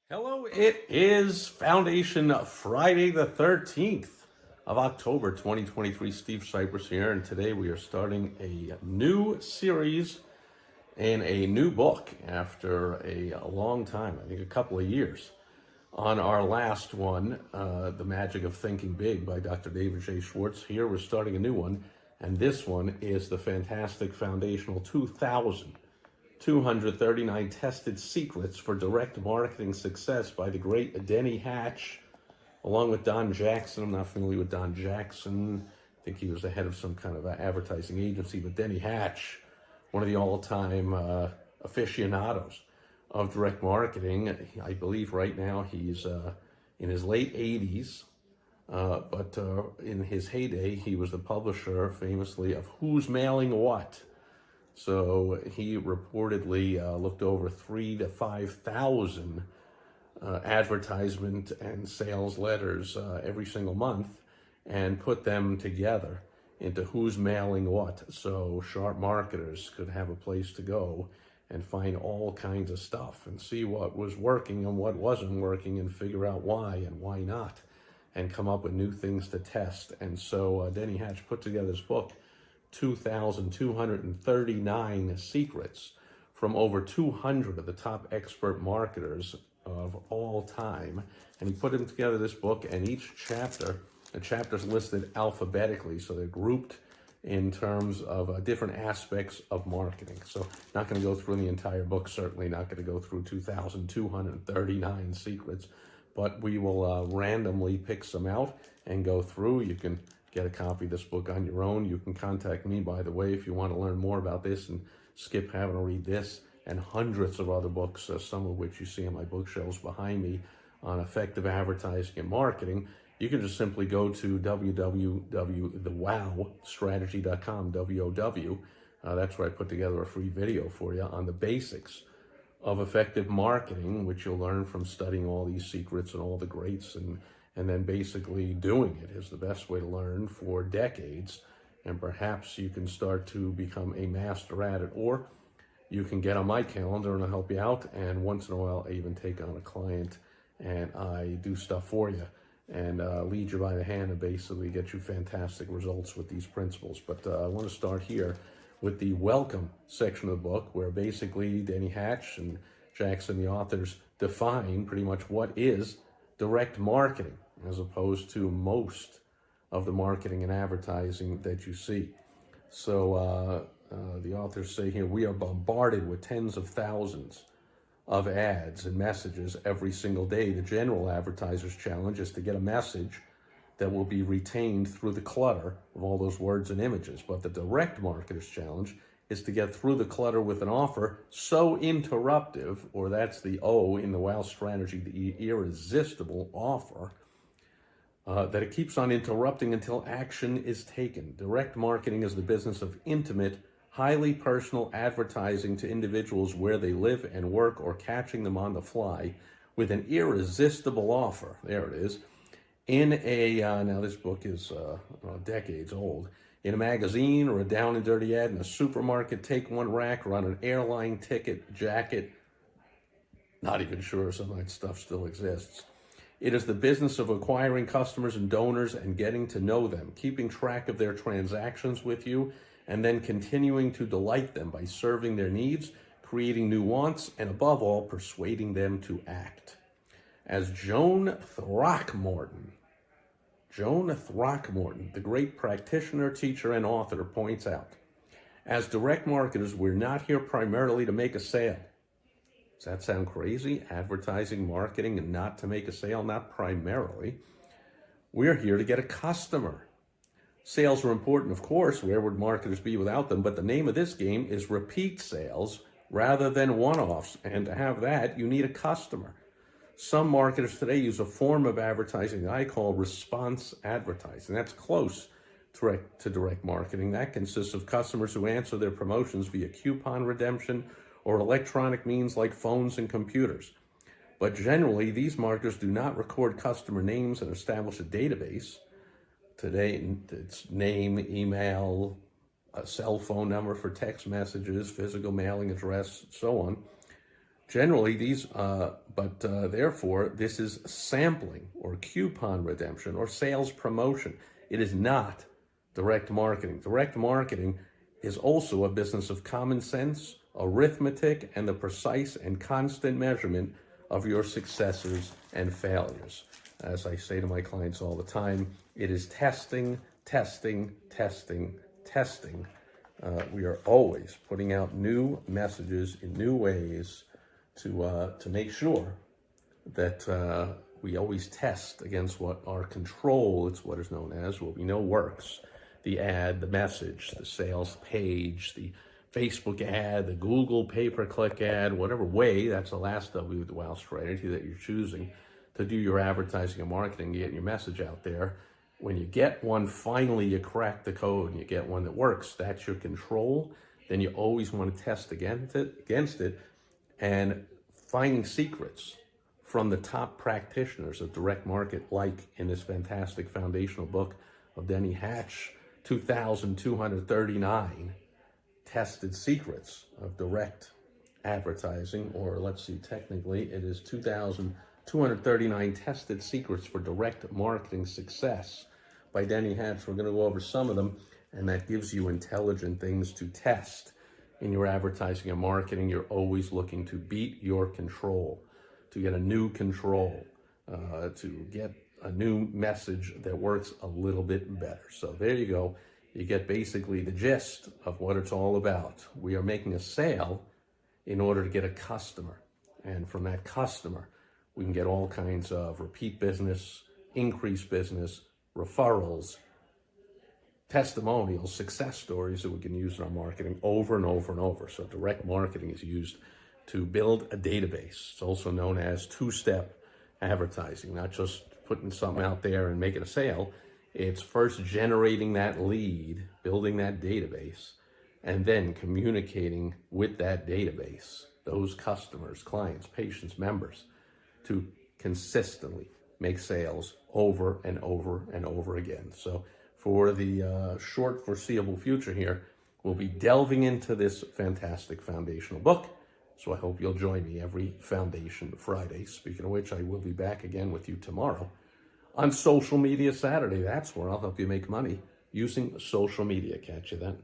Hello, it is Foundation Friday the 13th of October 2023. Steve Sipress here, and today we are starting a new series and a new book after a long time, I think a couple of years. On our last one, The Magic of Thinking Big by Dr. David J. Schwartz. Here we're starting a new one, and this one is the fantastic Foundational 239 Tested Secrets for Direct Marketing Success by the great Denny Hatch, along with Don Jackson. I'm not familiar with Don Jackson. I think he was the head of some kind of advertising agency, but Denny Hatch, one of the all-time aficionados of direct marketing. I believe right now he's in his late 80s, but in his heyday, he was the publisher, famously, of Who's Mailing What? So he reportedly looked over 3,000 to 5,000 advertisement and sales letters every single month and put them together into Who's Mailing What. So sharp marketers could have a place to go and find all kinds of stuff and see what was working and what wasn't working and figure out why and why not and come up with new things to test. And so Denny Hatch put together this book, 2,239 secrets from over 200 of the top expert marketers of all time. And he put them together, this book, and each chapter, the chapters listed alphabetically, so they're grouped in terms of different aspects of marketing. So not going to go through the entire book, certainly not going to go through 2,239 secrets, but we will randomly pick some out and go through. You can get a copy of this book on your own. You can contact me, by the way, if you want to learn more about this and skip having to read this and hundreds of other books, some of which you see on my bookshelves behind me on effective advertising and marketing. You can just simply go to www.thewowstrategy.com, W-O-W. That's where I put together a free video for you on the basics of effective marketing, which you'll learn from studying all these secrets and all the greats, and then basically doing it is the best way to learn for decades. And perhaps you can start to become a master at it, or you can get on my calendar and I'll help you out. And once in a while, I even take on a client and I do stuff for you and lead you by the hand and basically get you fantastic results with these principles. But I want to start here with the welcome section of the book, where basically Denny Hatch and Jackson, the authors, define pretty much what is direct marketing, as opposed to most of the marketing and advertising that you see. So the authors say here, we are bombarded with tens of thousands of ads and messages every single day. The general advertiser's challenge is to get a message that will be retained through the clutter of all those words and images. But the direct marketer's challenge is to get through the clutter with an offer so interruptive, or that's the O in the WOW strategy, the irresistible offer, that it keeps on interrupting until action is taken. Direct marketing is the business of intimate, highly personal advertising to individuals where they live and work, or catching them on the fly with an irresistible offer. There it is. In a, now this book is decades old, in a magazine or a down and dirty ad in a supermarket, take one rack, or on an airline ticket, jacket. Not even sure some of that stuff still exists. It is the business of acquiring customers and donors and getting to know them, keeping track of their transactions with you, and then continuing to delight them by serving their needs, creating new wants, and above all, persuading them to act. As Joan Throckmorton, the great practitioner, teacher, and author, points out, as direct marketers, we're not here primarily to make a sale. Does that sound crazy? Advertising, marketing, and not to make a sale? Not primarily. We're here to get a customer. Sales are important, of course. Where would marketers be without them? But the name of this game is repeat sales rather than one-offs. And to have that, you need a customer. Some marketers today use a form of advertising that I call response advertising. That's close to direct marketing. That consists of customers who answer their promotions via coupon redemption or electronic means like phones and computers. But generally, these marketers do not record customer names and establish a database. Today, it's name, email, a cell phone number for text messages, physical mailing address, so on. Generally, therefore, this is sampling or coupon redemption or sales promotion. It is not direct marketing. Direct marketing is also a business of common sense, arithmetic, and the precise and constant measurement of your successes and failures. As I say to my clients all the time, it is testing, testing, testing, testing. We are always putting out new messages in new ways to make sure that we always test against what our control, it's what is known as, what we know works. The ad, the message, the sales page, the Facebook ad, the Google pay-per-click ad, whatever way, that's the last W with the WOW strategy that you're choosing to do your advertising and marketing, to get your message out there. When you get one, finally you crack the code and you get one that works, that's your control, then you always want to test against it and finding secrets from the top practitioners of direct market, like in this fantastic foundational book of Denny Hatch, 2,239 tested secrets of direct advertising, or let's see, technically it is 2,239 tested secrets for direct marketing success by Denny Hatch. We're going to go over some of them, and that gives you intelligent things to test in your advertising and marketing. You're always looking to beat your control, to get a new control, to get a new message that works a little bit better. So there you go. You get basically the gist of what it's all about. We are making a sale in order to get a customer. And from that customer, we can get all kinds of repeat business, increased business, referrals, testimonials, success stories that we can use in our marketing over and over and over. So direct marketing is used to build a database. It's also known as two-step advertising, not just putting something out there and making a sale. It's first generating that lead, building that database, and then communicating with that database, those customers, clients, patients, members, to consistently make sales over and over and over again. So for the short foreseeable future here, we'll be delving into this fantastic foundational book. So I hope you'll join me every Foundation Friday. Speaking of which, I will be back again with you tomorrow on Social Media Saturday. That's where I'll help you make money using social media. Catch you then.